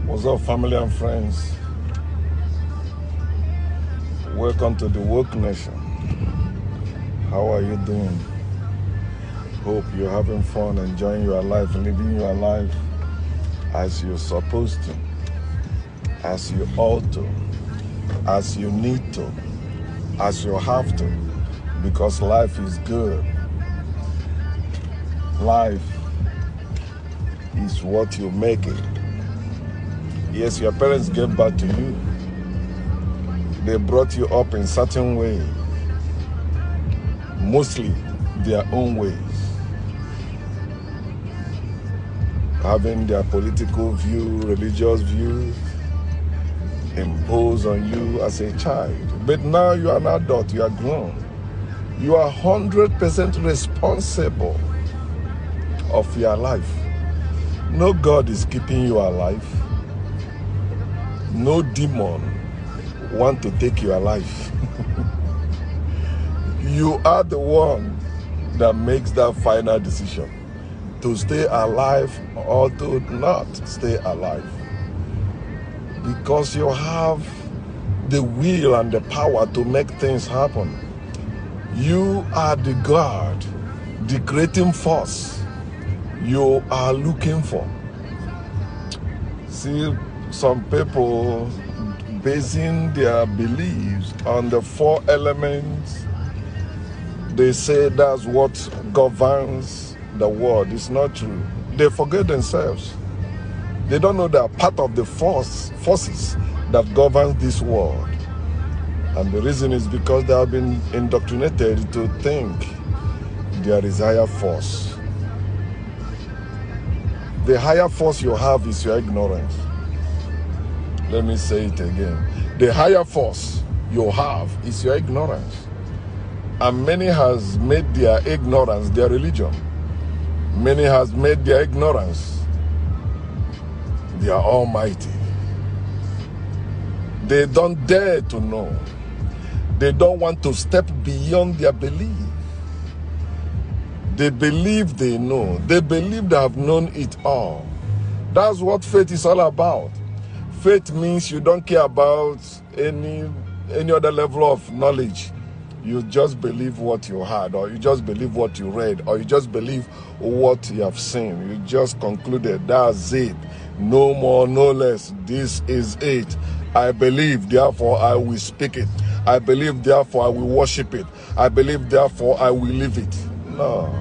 What's up, family and friends? Welcome to the Woke Nation. How are you doing? Hope you're having fun, enjoying your life, living your life as you're supposed to, as you ought to, as you need to, as you have to, because life is good. Life is what you make it. Yes, your parents gave birth to you. They brought you up in certain way, mostly their own ways, having their political view, religious views imposed on you as a child. But now you are an adult, you are grown. You are 100% responsible of your life. No God is keeping you alive. No demon want to take your life. You are the one that makes that final decision to stay alive or to not stay alive. Because you have the will and the power to make things happen. You are the God, the creating force you are looking for. See, some people basing their beliefs on the 4 elements, they say that's what governs the world. It's not true. They forget themselves. They don't know they are part of the forces that govern this world. And the reason is because they have been indoctrinated to think there is higher force. The higher force you have is your ignorance. Let me say it again. The higher force you have is your ignorance. And many has made their ignorance their religion. Many has made their ignorance their almighty. They don't dare to know. They don't want to step beyond their belief. They believe they know. They believe they have known it all. That's what faith is all about. Faith means you don't care about any other level of knowledge. You just believe what you heard, or you just believe what you read, or you just believe what you have seen. You just concluded, that's it. No more, no less. This is it. I believe, therefore I will speak it. I believe, therefore I will worship it. I believe, therefore I will live it. No.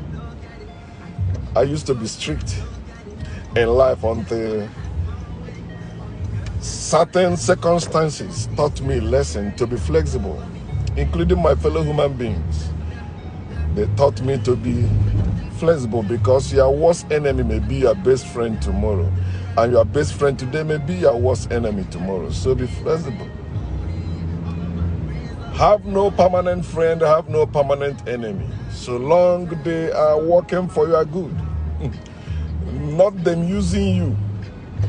I used to be strict in life until certain circumstances taught me a lesson to be flexible, including my fellow human beings. They taught me to be flexible because your worst enemy may be your best friend tomorrow, and your best friend today may be your worst enemy tomorrow. So be flexible. Have no permanent friend, have no permanent enemy, so long they are working for your good, not them using you.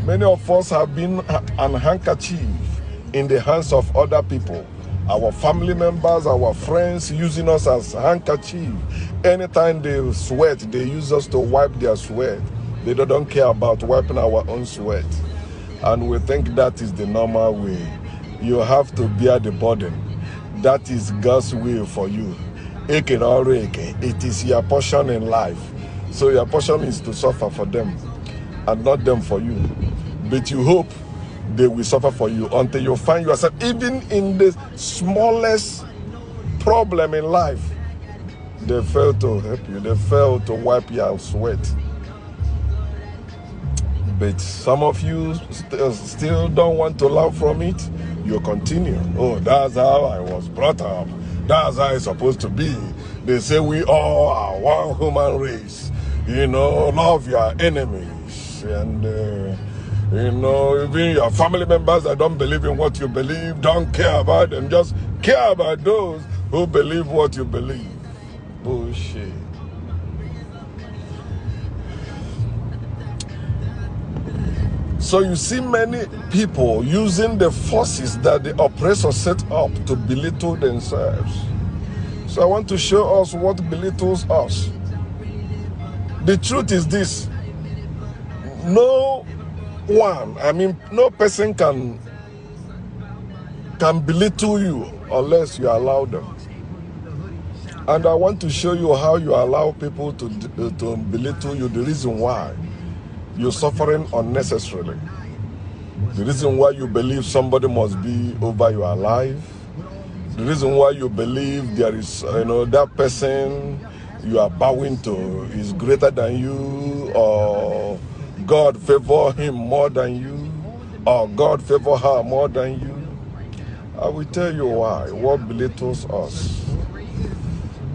Many of us have been an handkerchief in the hands of other people. Our family members, our friends using us as handkerchief. Anytime they sweat, they use us to wipe their sweat. They don't care about wiping our own sweat. And we think that is the normal way. You have to bear the burden. That is God's will for you. Eke or eke, it is your portion in life. So your portion is to suffer for them and not them for you. But you hope they will suffer for you until you find yourself, even in the smallest problem in life, they fail to help you. They fail to wipe your sweat. But some of you still don't want to learn from it. You continue. Oh, that's how I was brought up. That's how it's supposed to be. They say we all are one human race. You know, love your enemies. And even your family members that don't believe in what you believe, don't care about them. Just care about those who believe what you believe. Bullshit. So you see many people using the forces that the oppressor set up to belittle themselves. So I want to show us what belittles us. The truth is this: no one, I mean, no person can belittle you unless you allow them. And I want to show you how you allow people to belittle you, the reason why you're suffering unnecessarily. The reason why you believe somebody must be over your life. The reason why you believe there is, that person you are bowing to is greater than you, or God favor him more than you, or God favor her more than you. I will tell you why. What belittles us?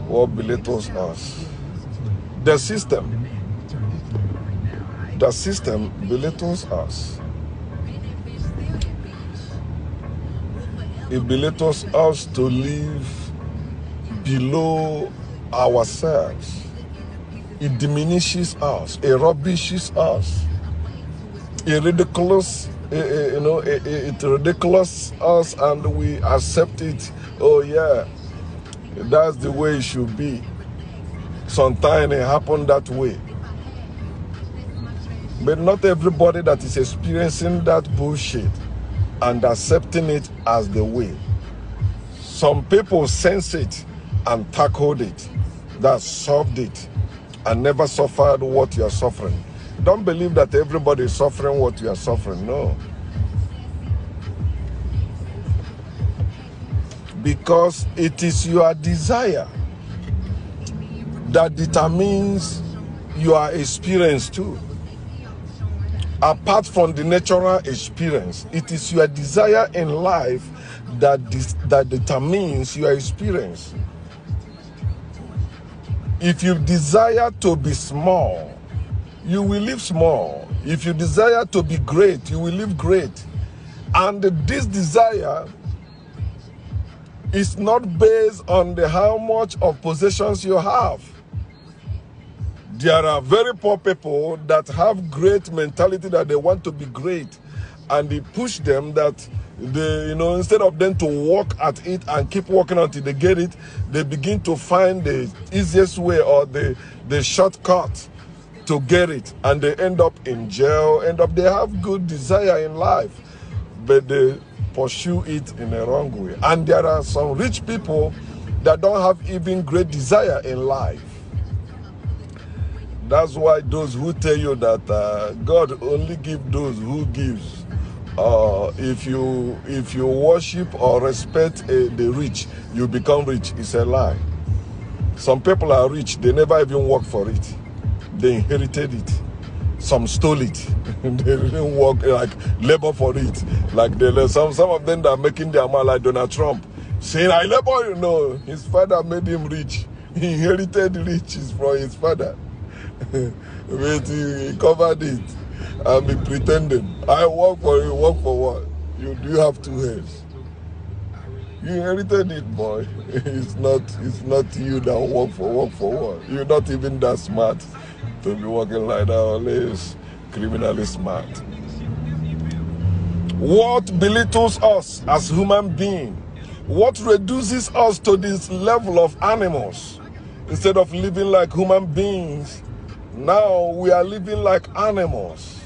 What belittles us? The system. The system belittles us. It belittles us to live below ourselves. It diminishes us. It rubbishes us. It ridicules, it ridicules us, and we accept it. Oh yeah, that's the way it should be. Sometimes it happens that way. But not everybody that is experiencing that bullshit and accepting it as the way. Some people sense it and tackled it, that solved it, and never suffered what you are suffering. Don't believe that everybody is suffering what you are suffering. No. Because it is your desire that determines your experience too. Apart from the natural experience, it is your desire in life that determines your experience. If you desire to be small, you will live small. If you desire to be great, you will live great. And this desire is not based on how much of possessions you have. There are very poor people that have great mentality that they want to be great, and they push them that they, instead of them to work at it and keep working until they get it, they begin to find the easiest way or the shortcut to get it, and they end up in jail. They have good desire in life, but they pursue it in a wrong way. And there are some rich people that don't have even great desire in life. That's why those who tell you that God only gives those who gives. If you worship or respect the rich, you become rich. It's a lie. Some people are rich, they never even work for it. They inherited it. Some stole it. They didn't work, like labor for it. Like some of them that are making their money, like Donald Trump, saying, I labor, his father made him rich. He inherited riches from his father. But he covered it and be pretending. I work for you, work for what? You do have two heads. You inherited it, boy. It's not you that work for what? You're not even that smart to be working like that, unless criminally smart. What belittles us as human beings? What reduces us to this level of animals? Instead of living like human beings, now we are living like animals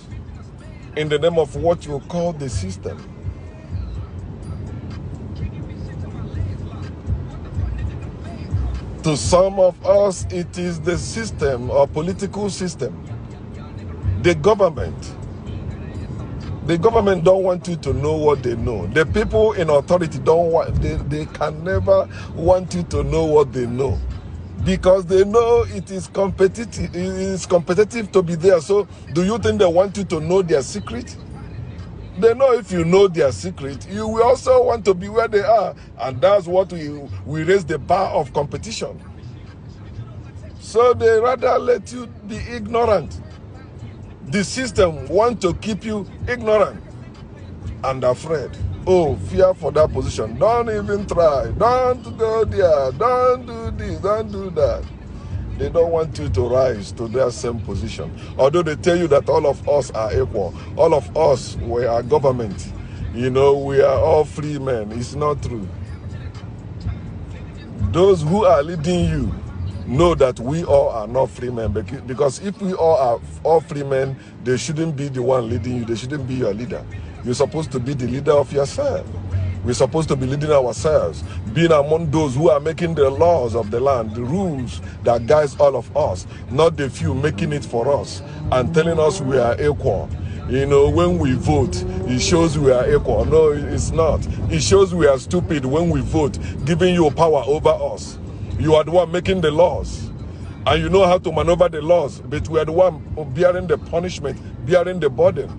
in the name of what you call the system. To some of us, it is the system or political system. The government. The government don't want you to know what they know. The people in authority don't want, they can never want you to know what they know. Because they know it is competitive. It is competitive to be there. So, do you think they want you to know their secret? They know if you know their secret, you will also want to be where they are, and that's what we raise the bar of competition. So they rather let you be ignorant. The system wants to keep you ignorant and afraid. Oh, fear for that position. Don't even try. Don't go there. Don't do this. Don't do that. They don't want you to rise to their same position. Although they tell you that all of us are equal. All of us, we are government. We are all free men. It's not true. Those who are leading you know that we all are not free men. Because if we all are all free men, they shouldn't be the one leading you. They shouldn't be your leader. You're supposed to be the leader of yourself. We're supposed to be leading ourselves, being among those who are making the laws of the land, the rules that guides all of us, not the few making it for us and telling us we are equal. You know, when we vote, it shows we are equal. No, it's not. It shows we are stupid when we vote, giving you power over us. You are the one making the laws, and you know how to maneuver the laws, but we are the one bearing the punishment, bearing the burden,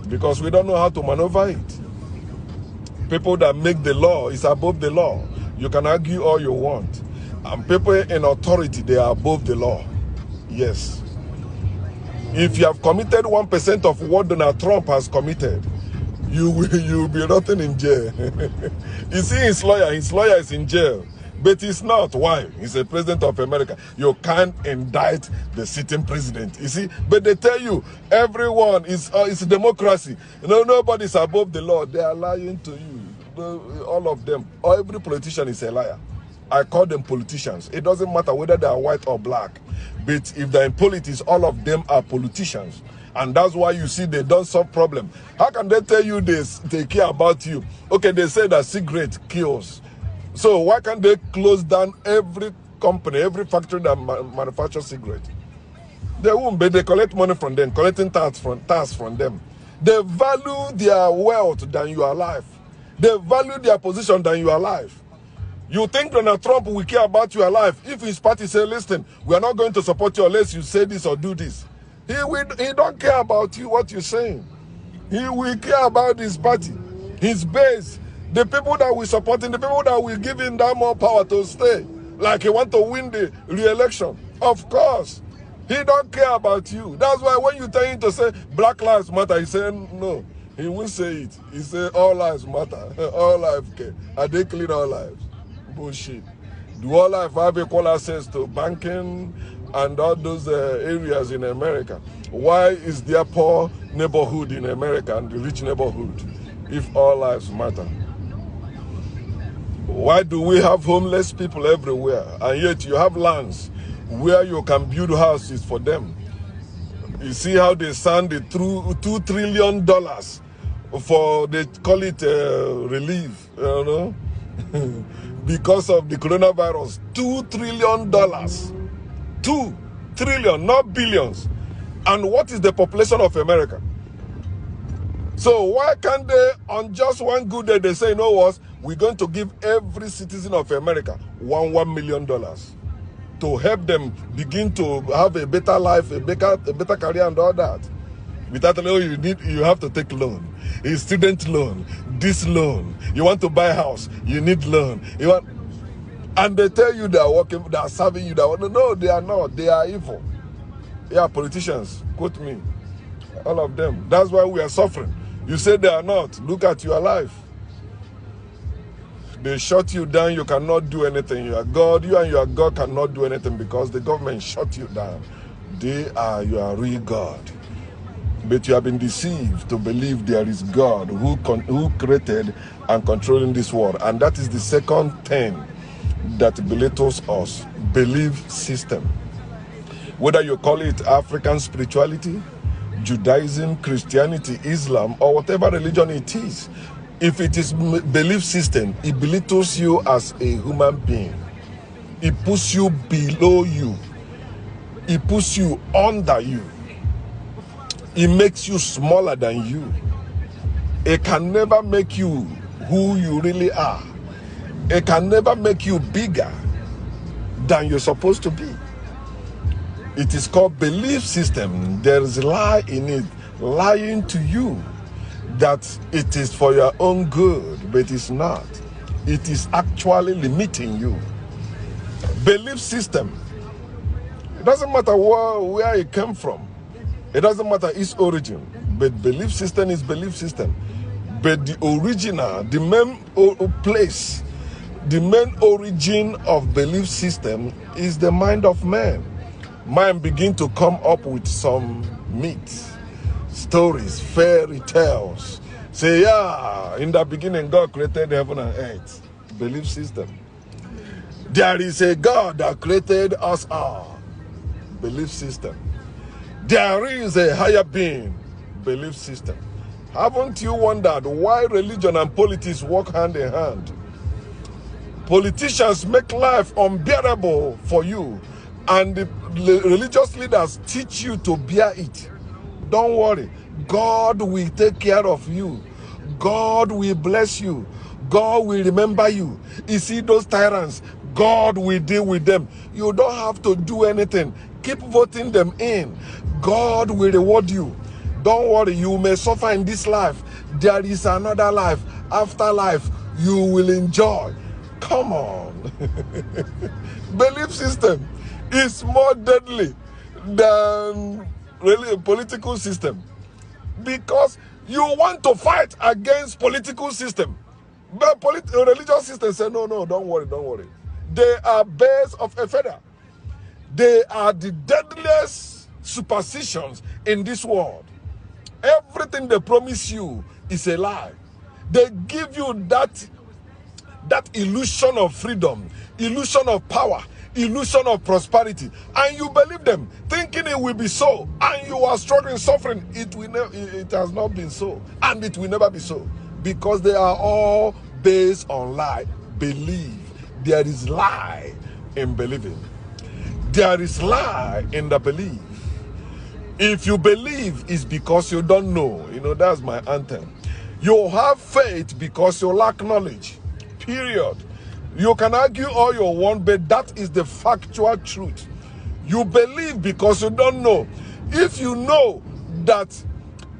because we don't know how to maneuver it. People that make the law is above the law. You can argue all you want. And people in authority, they are above the law. Yes. If you have committed 1% of what Donald Trump has committed, you will be rotting in jail. You see his lawyer is in jail. But he's not. Why? He's a president of America. You can't indict the sitting president. You see? But they tell you, everyone is it's democracy. You know, nobody's above the law. They are lying to you. All of them. Every politician is a liar. I call them politicians. It doesn't matter whether they are white or black. But if they're in politics, all of them are politicians. And that's why you see they don't solve problems. How can they tell you this? They care about you. Okay, they say that cigarette kills. So why can't they close down every company, every factory that manufactures cigarettes? They won't, but they collect money from them, collecting tax from them. They value their wealth than your life. They value their position than your life. You think Donald Trump will care about your life? If his party say, listen, we are not going to support you unless you say this or do this. He don't care about you, what you're saying. He will care about his party, his base, the people that we supporting, the people that will give him that more power to stay. Like he want to win the re-election. Of course. He don't care about you. That's why when you tell him to say Black Lives Matter, he say no. He won't say it. He say all lives matter. All lives care. Are they clean all lives? Bullshit. Do all lives have equal access to banking and all those areas in America? Why is there poor neighborhood in America and the rich neighborhood if all lives matter? Why do we have homeless people everywhere, and yet you have lands where you can build houses for them? You see how they signed the $2 trillion for, they call it relief, you know, because of the coronavirus. $2 trillion. 2 trillion, not billions. And what is the population of America? So why can't they, on just one good day, they say, you know what, we're going to give every citizen of America $1 million to help them begin to have a better life, a better career and all that. Without telling you have to take loan, a student loan, this loan. You want to buy a house, you need loan. And they tell you they are working, they are serving you. No, they are not. They are evil. Yeah, politicians, quote me. All of them. That's why we are suffering. You say they are not. Look at your life. They shut you down. You cannot do anything. You are God. You and your God cannot do anything because the government shut you down. They are your real God. But you have been deceived to believe there is God who created and controlling this world. And that is the second thing that belittles us. Belief system. Whether you call it African spirituality, Judaism, Christianity, Islam, or whatever religion it is, if it is belief system, it belittles you as a human being. It puts you below you. It puts you under you. It makes you smaller than you. It can never make you who you really are. It can never make you bigger than you're supposed to be. It is called belief system. There is a lie in it, lying to you that it is for your own good, but it's not. It is actually limiting you. Belief system. It doesn't matter where it came from. It doesn't matter its origin. But belief system is belief system. But the original, the main place, the main origin of belief system is the mind of man. Man begin to come up with some myths, stories, fairy tales. Say, yeah, in the beginning God created heaven and earth. Belief system. There is a God that created us all. Belief system. There is a higher being. Belief system. Haven't you wondered why religion and politics work hand in hand? Politicians make life unbearable for you, and the religious leaders teach you to bear it. Don't worry. God will take care of you. God will bless you. God will remember you. You see those tyrants, God will deal with them. You don't have to do anything. Keep voting them in. God will reward you. Don't worry, you may suffer in this life. There is another life. After life, you will enjoy. Come on. Belief system is more deadly than really a political system, because you want to fight against political system, but religious system say no, don't worry. They are birds of a feather. They are the deadliest superstitions in this world. Everything they promise you is a lie. They give you that illusion of freedom, illusion of power, illusion of prosperity, and you believe them, thinking it will be so, and you are struggling, suffering. It has not been so, and it will never be so, because they are all based on lie. Believe. There is lie in believing. There is lie in the belief. If you believe, it's because you don't know. That's my anthem. You have faith because you lack knowledge. Period. You can argue all you want, but that is the factual truth. You believe because you don't know. If you know that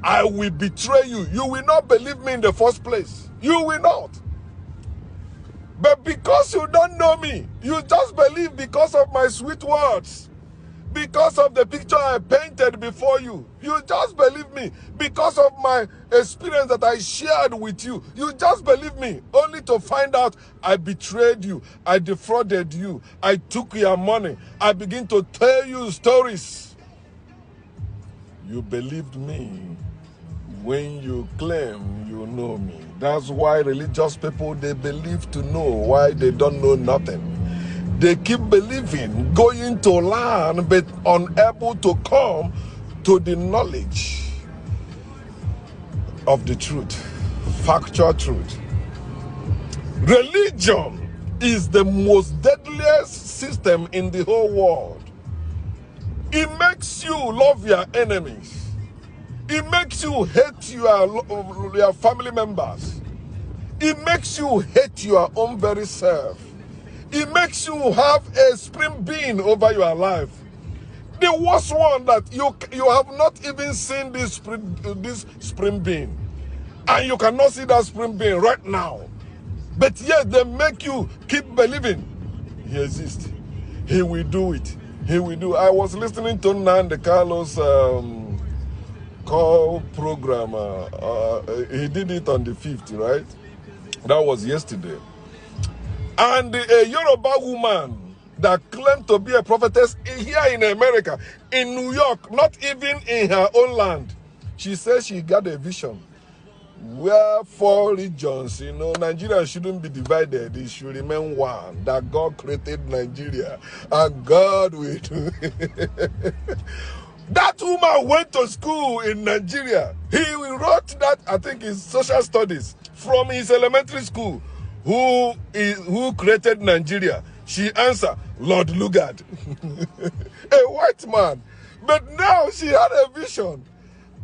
I will betray you, you will not believe me in the first place. You will not. But because you don't know me, you just believe because of my sweet words, because of the picture I painted before you. You just believe me because of my experience that I shared with you. You just believe me, only to find out I betrayed you, I defrauded you, I took your money, I begin to tell you stories. You believed me when you claim you know me. That's why religious people, they believe to know why they don't know nothing. They keep believing, going to learn, but unable to come to the knowledge of the truth, factual truth. Religion is the most deadliest system in the whole world. It makes you love your enemies. It makes you hate your family members. It makes you hate your own very self. It makes you have a spring bean over your life. The worst one that you have not even seen this spring bean. And you cannot see that spring bean right now. But yet they make you keep believing. He exists. He will do it. He will do. I was listening to Nnamdi Carlos call program. He did it on the 5th, right? That was yesterday. And a Yoruba woman that claimed to be a prophetess here in America, in New York, not even in her own land, she says she got a vision where 4 regions, Nigeria shouldn't be divided. It should remain one. That God created Nigeria, and God will do it. That woman went to school in Nigeria. He wrote that, I think, in social studies from his elementary school. Who created Nigeria? She answered, Lord Lugard. A white man. But now she had a vision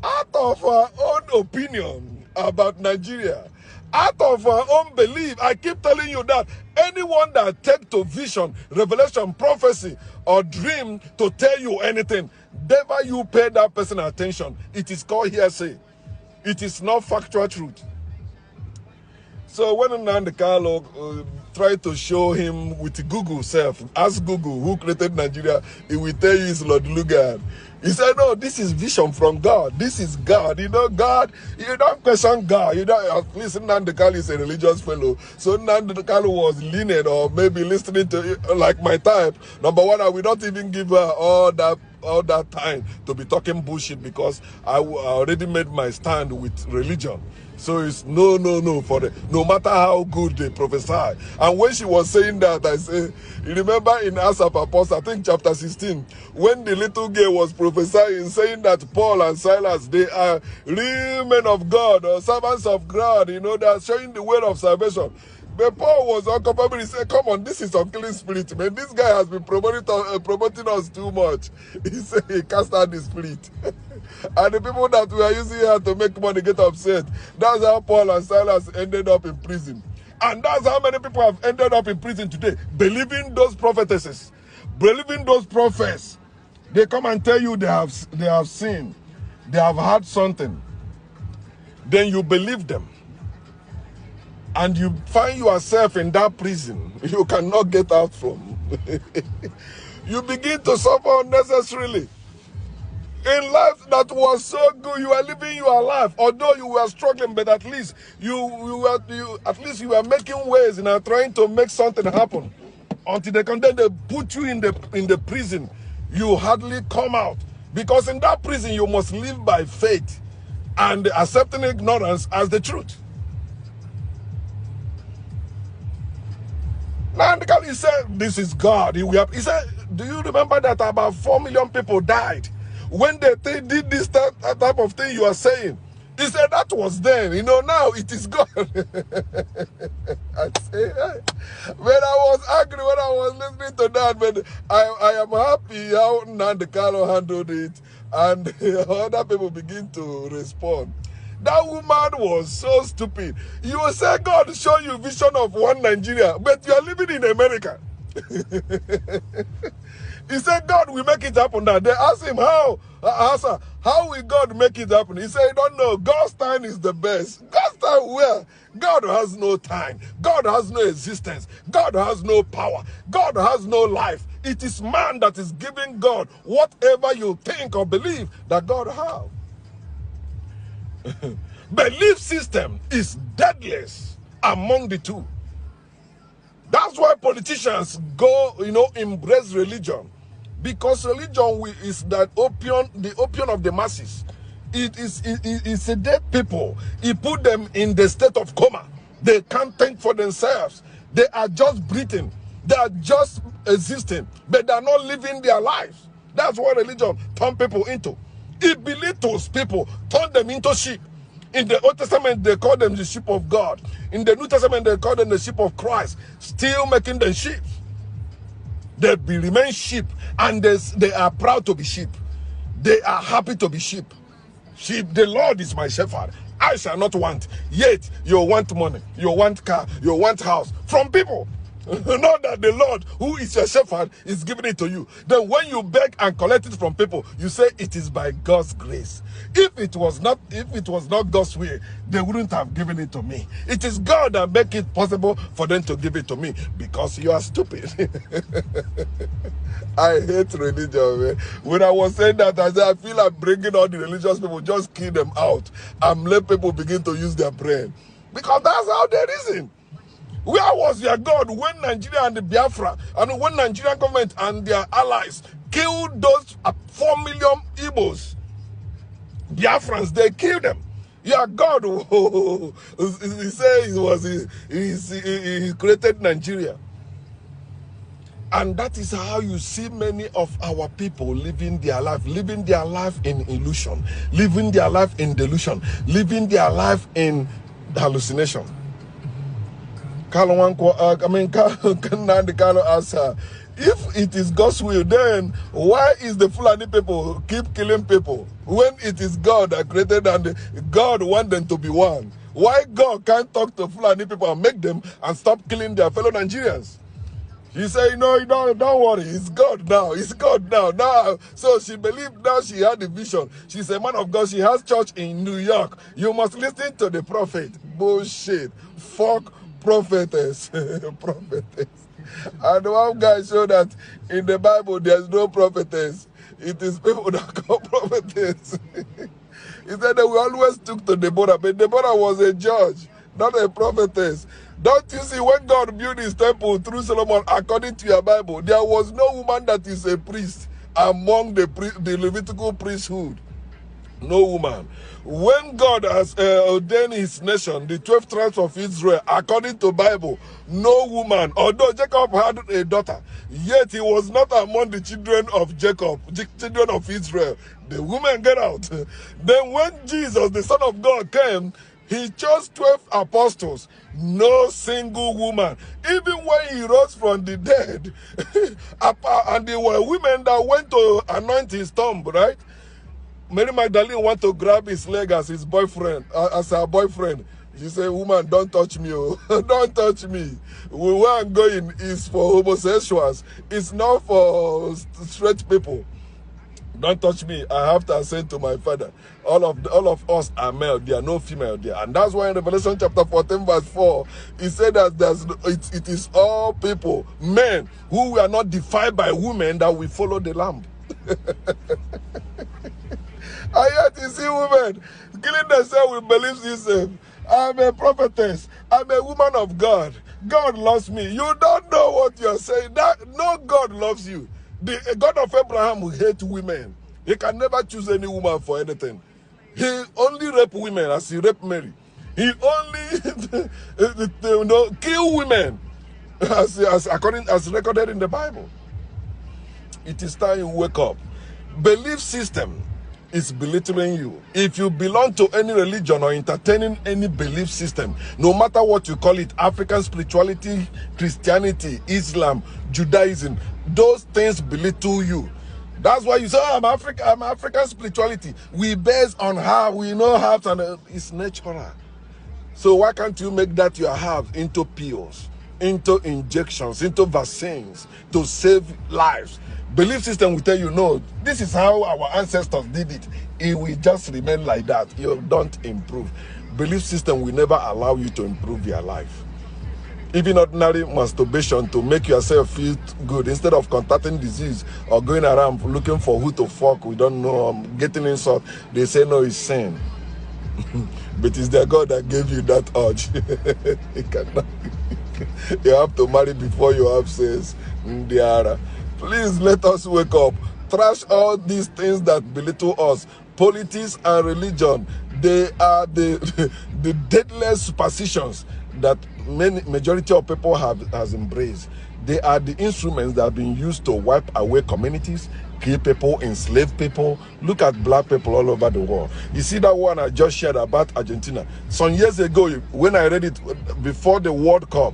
out of her own opinion about Nigeria, out of her own belief. I keep telling you that anyone that take to vision, revelation, prophecy, or dream to tell you anything, never you pay that person attention. It is called hearsay. It is not factual truth. So when Nnamdi Carlos tried to show him with Google self, ask Google who created Nigeria, it will tell you it's Lord Lugard. He said, no, this is vision from God. This is God. God, you don't question God. At least Nnamdi Carlos is a religious fellow. So Nnamdi Carlos was leaning or maybe listening to like my type. Number one, I will not even give her all all that time to be talking bullshit because I already made my stand with religion. So it's no for the, no matter how good they prophesy. And when she was saying that, I say, you remember in Acts of Apostles, I think chapter 16, when the little girl was prophesying, saying that Paul and Silas, they are real men of God or servants of God, you know, they're showing the way of salvation. But Paul was uncomfortable. He said, come on, this is unclean spirit, man. This guy has been promoting us too much. He said he cast out the spirit. And the people that we are using here to make money get upset. That's how Paul and Silas ended up in prison. And that's how many people have ended up in prison today, believing those prophetesses, believing those prophets. They come and tell you they have seen, they have heard something. Then you believe them. And you find yourself in that prison you cannot get out from. You begin to suffer unnecessarily. In life that was so good, you are living your life. Although you were struggling, but at least you were making ways and are trying to make something happen. Until they come, then they put you in the prison. You hardly come out. Because in that prison you must live by faith and accepting ignorance as the truth. Now, he said, this is God. He said, do you remember that about 4 million people died when they did this type of thing you are saying? He said, that was then. You know, now it is God. I say, when I was angry, when I was listening to that, but I am happy how Nandi Carlo handled it. And other people begin to respond. That woman was so stupid. You will say God show you vision of one Nigeria, but you are living in America. He said God will make it happen now. They asked him how will God make it happen? He said, I don't know. God's time is the best. God's time where? God has no time. God has no existence. God has no power. God has no life. It is man that is giving God whatever you think or believe that God has. Belief system is deadliest among the two. That's why politicians go, embrace religion. Because religion is that opium, the opium of the masses. It sedate people. It put them in the state of coma. They can't think for themselves. They are just breathing. They are just existing. But they are not living their lives. That's what religion turns people into. It belittles people, turn them into sheep. In the Old Testament, they call them the sheep of God. In the New Testament, they call them the sheep of Christ, still making them sheep. They remain sheep, and they are proud to be sheep. They are happy to be sheep. Sheep, the Lord is my shepherd. I shall not want. Yet, you want money, you want car, you want house from people. Not that the Lord, who is your shepherd, is giving it to you. Then when you beg and collect it from people, you say it is by God's grace. If it was not God's way, they wouldn't have given it to me. It is God that make it possible for them to give it to me because you are stupid. I hate religion, man. When I was saying that, I said I feel like bringing all the religious people, just kill them out and let people begin to use their brain. Because that's how they reason. Where was your God when Nigeria and the Biafra, and when Nigerian government and their allies killed those 4 million Igbos? Biafrans, they killed them. Your God, he said he created Nigeria. And that is how you see many of our people living their life in illusion, living their life in delusion, living their life in hallucination. Carlo asks her, if it is God's will, then why is the Fulani people keep killing people when it is God that created and God wants them to be one? Why God can't talk to Fulani people and make them and stop killing their fellow Nigerians? He said, no, don't worry, it's God now, it's God now. So she believed now she had the vision. She's a man of God, she has church in New York. You must listen to the prophet. Bullshit. Fuck prophetess. Prophetess. And one guy showed that in the Bible there's no prophetess. It is people that call prophetess. He said that we always took to Deborah, but Deborah was a judge, not a prophetess. Don't you see, when God built his temple through Solomon, according to your Bible, there was no woman that is a priest among the Levitical priesthood. No woman. When God has ordained his nation, the 12 tribes of Israel, according to Bible, no woman. Although Jacob had a daughter, yet he was not among the children of Jacob, the children of Israel. The women get out. Then when Jesus, the Son of God, came, he chose 12 apostles, no single woman. Even when he rose from the dead, and there were women that went to anoint his tomb, right? Mary Magdalene want to grab his leg as his boyfriend, as her boyfriend. She said, woman, don't touch me. Oh. Don't touch me. Where I'm going is for homosexuals. It's not for straight people. Don't touch me. I have to say to my father, all of us are male. There are no female there. And that's why in Revelation chapter 14 verse 4, he said that it is all people, men, who were not defiled by women, that we follow the Lamb. And yet you see women killing themselves with belief system. I'm a prophetess. I'm a woman of God. God loves me. You don't know what you're saying. No God loves you. The God of Abraham will hate women. He can never choose any woman for anything. He only rape women as he raped Mary. He only kill women as recorded in the Bible. It is time you wake up. Belief system is belittling you. If you belong to any religion or entertaining any belief system, no matter what you call it, African spirituality, Christianity, Islam, Judaism, those things belittle you. That's why you say, oh, I'm African spirituality. We base on how we know how to, it's natural. So why can't you make that your herbs into pills, into injections, into vaccines to save lives? Belief system will tell you, no, this is how our ancestors did it. It will just remain like that. You don't improve. Belief system will never allow you to improve your life. Even ordinary masturbation to make yourself feel good, instead of contacting disease or going around looking for who to fuck, we don't know, getting insult, they say no, it's sin. But it's their God that gave you that urge. You have to marry before you have sex. Please let us wake up. Trash all these things that belittle us. Politics and religion, they are the deadliest superstitions that majority of people has embraced. They are the instruments that have been used to wipe away communities, kill people, enslave people. Look at black people all over the world. You see that one I just shared about Argentina. Some years ago, when I read it before the World Cup,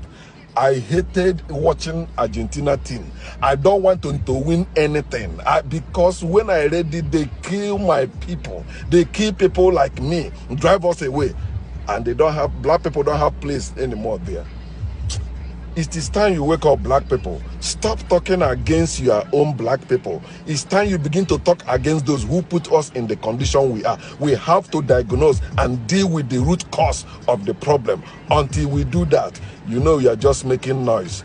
I hated watching Argentina team. I don't want them to win anything because when I read it, they kill my people. They kill people like me, drive us away, and black people don't have place anymore there. It is time you wake up, black people. Stop talking against your own black people. It's time you begin to talk against those who put us in the condition we are. We have to diagnose and deal with the root cause of the problem. Until we do that, you are just making noise.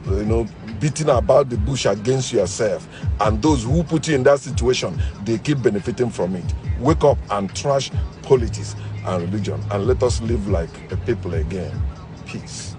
Beating about the bush against yourself. And those who put you in that situation, they keep benefiting from it. Wake up and trash politics and religion, and let us live like a people again. Peace.